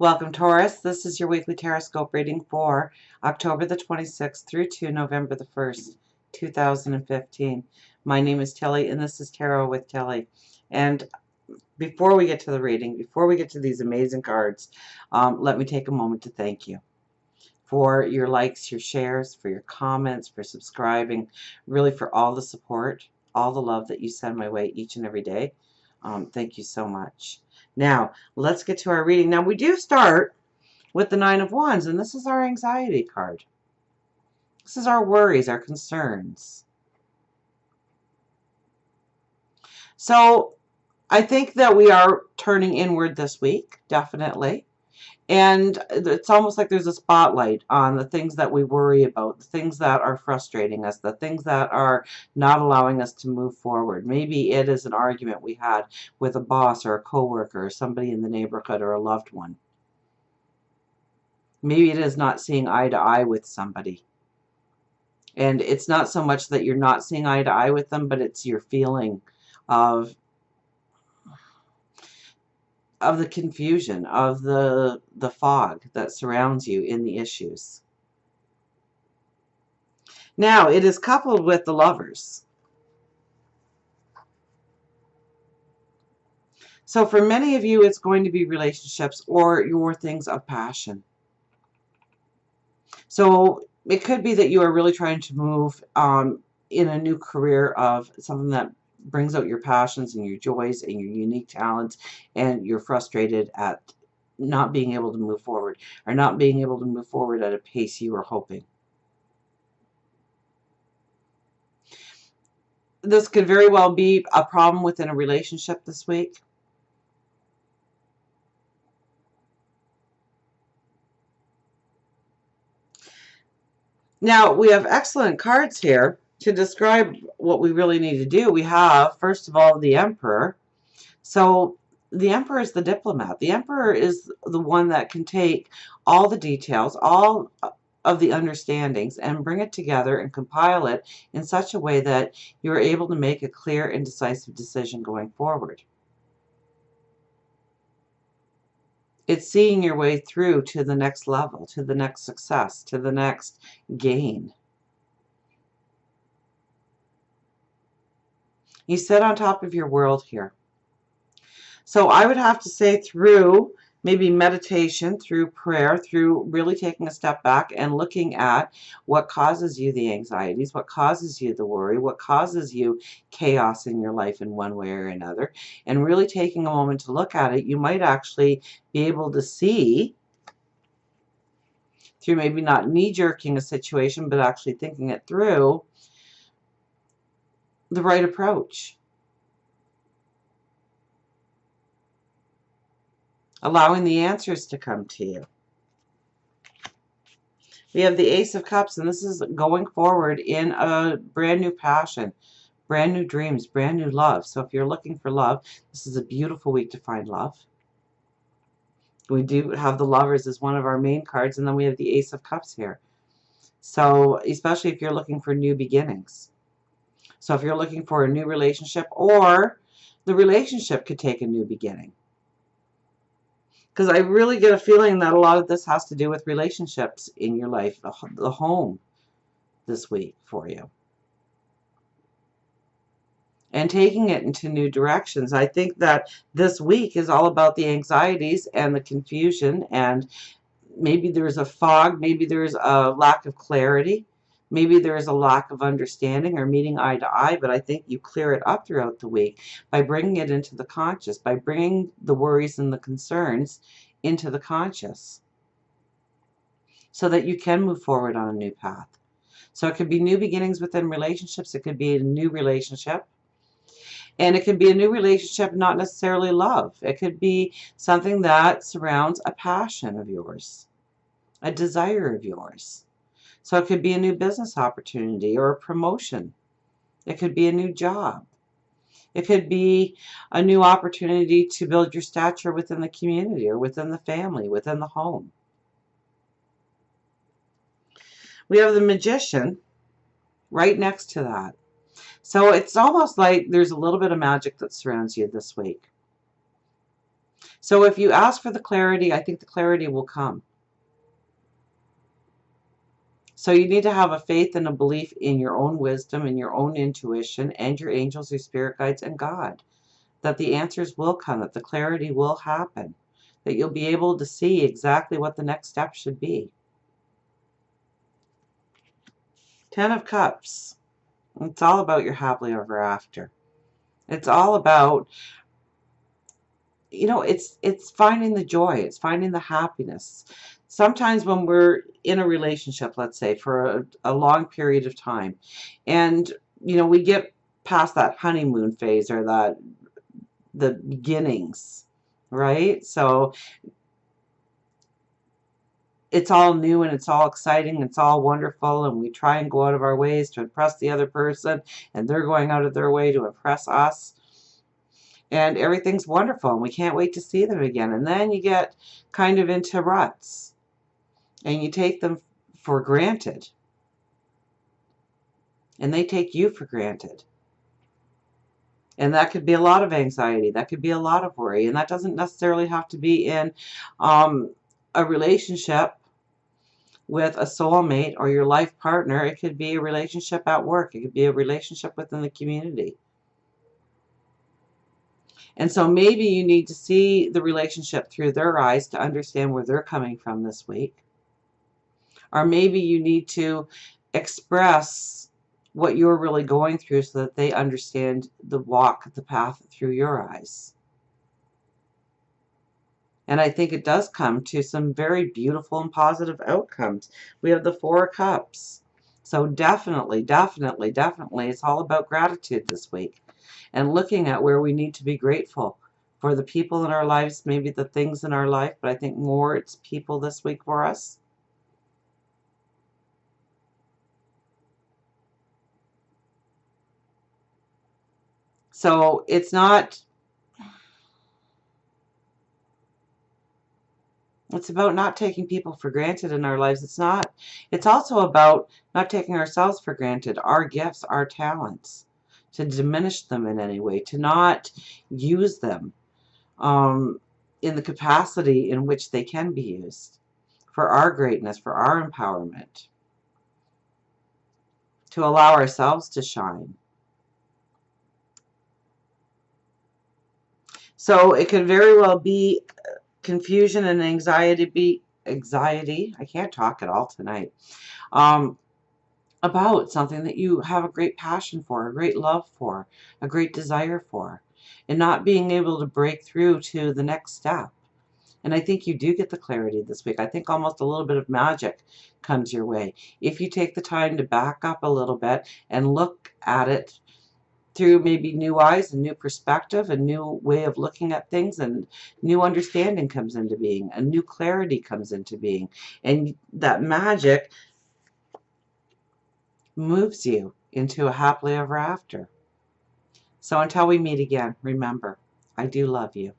Welcome, Taurus. This is your weekly Taroscope reading for October the 26th through to November the 1st, 2015. My name is Tilly, and this is Tarot with Tilly. And before we get to the reading, before we get to these amazing cards, let me take a moment to thank you for your likes, your shares, for your comments, for subscribing, really for all the support, all the love that you send my way each and every day. Thank you so much. Now, let's get to our reading. Now, we do start with the Nine of Wands, and this is our anxiety card. This is our worries, our concerns. So, I think that we are turning inward this week, definitely. And it's almost like there's a spotlight on the things that we worry about, the things that are frustrating us, the things that are not allowing us to move forward. Maybe it is an argument we had with a boss or a coworker or somebody in the neighborhood or a loved one. Maybe it is not seeing eye to eye with somebody. And it's not so much that you're not seeing eye to eye with them, but it's your feeling of the confusion, of the fog that surrounds you in the issues. Now, it is coupled with the Lovers. So for many of you, it's going to be relationships or your things of passion. So it could be that you are really trying to move in a new career of something that brings out your passions and your joys and your unique talents, and you're frustrated at not being able to move forward or not being able to move forward at a pace you were hoping. This could very well be a problem within a relationship this week. Now, we have excellent cards here to describe what we really need to do. We have, first of all, the Emperor. So the Emperor is the diplomat. The Emperor is the one that can take all the details, all of the understandings, and bring it together and compile it in such a way that you're able to make a clear and decisive decision going forward. It's seeing your way through to the next level, to the next success, to the next gain. You sit on top of your world here. So I would have to say through maybe meditation, through prayer, through really taking a step back and looking at what causes you the anxieties, what causes you the worry, what causes you chaos in your life in one way or another, and really taking a moment to look at it, you might actually be able to see, through maybe not knee-jerking a situation, but actually thinking it through, the right approach. Allowing the answers to come to you. We have the Ace of Cups, and this is going forward in a brand new passion, brand new dreams, brand new love. So if you're looking for love, this is a beautiful week to find love. We do have the Lovers as one of our main cards, and then we have the Ace of Cups here. So especially if you're looking for new beginnings. So if you're looking for a new relationship, or the relationship could take a new beginning. Because I really get a feeling that a lot of this has to do with relationships in your life, the home this week for you. And taking it into new directions. I think that this week is all about the anxieties and the confusion, and maybe there's a fog, maybe there's a lack of clarity, maybe there's a lack of understanding or meeting eye to eye, but I think you clear it up throughout the week by bringing it into the conscious, by bringing the worries and the concerns into the conscious so that you can move forward on a new path. So it could be new beginnings within relationships. It could be a new relationship. And it could be a new relationship, not necessarily love. It could be something that surrounds a passion of yours, a desire of yours. So it could be a new business opportunity or a promotion. It could be a new job. It could be a new opportunity to build your stature within the community or within the family, within the home. We have the Magician right next to that. So it's almost like there's a little bit of magic that surrounds you this week. So if you ask for the clarity, I think the clarity will come. So you need to have a faith and a belief in your own wisdom and your own intuition and your angels, your spirit guides, and God, that the answers will come, that the clarity will happen, that you'll be able to see exactly what the next step should be. Ten of Cups. It's all about your happily ever after. It's all about, it's finding the joy. It's finding the happiness. Sometimes when we're in a relationship, let's say, for a long period of time, and, we get past that honeymoon phase or the beginnings, right? So it's all new and it's all exciting, it's all wonderful, and we try and go out of our ways to impress the other person, and they're going out of their way to impress us. And everything's wonderful, and we can't wait to see them again. And then you get kind of into ruts, and you take them for granted, and they take you for granted. And that could be a lot of anxiety. That could be a lot of worry. And that doesn't necessarily have to be in a relationship with a soulmate or your life partner. It could be a relationship at work. It could be a relationship within the community. And so maybe you need to see the relationship through their eyes to understand where they're coming from this week. Or maybe you need to express what you're really going through so that they understand the walk, the path through your eyes. And I think it does come to some very beautiful and positive outcomes. We have the Four of Cups. So definitely, definitely, definitely, it's all about gratitude this week. And looking at where we need to be grateful for the people in our lives, maybe the things in our life, but I think more it's people this week for us. So it's about not taking people for granted in our lives. It's also about not taking ourselves for granted, our gifts, our talents, to diminish them in any way, to not use them in the capacity in which they can be used for our greatness, for our empowerment, to allow ourselves to shine. So it could very well be confusion and anxiety, I can't talk at all tonight, about something that you have a great passion for, a great love for, a great desire for, and not being able to break through to the next step. And I think you do get the clarity this week. I think almost a little bit of magic comes your way if you take the time to back up a little bit and look at it through maybe new eyes, a new perspective, a new way of looking at things, and new understanding comes into being, a new clarity comes into being, and that magic moves you into a happily ever after. So until we meet again, remember, I do love you.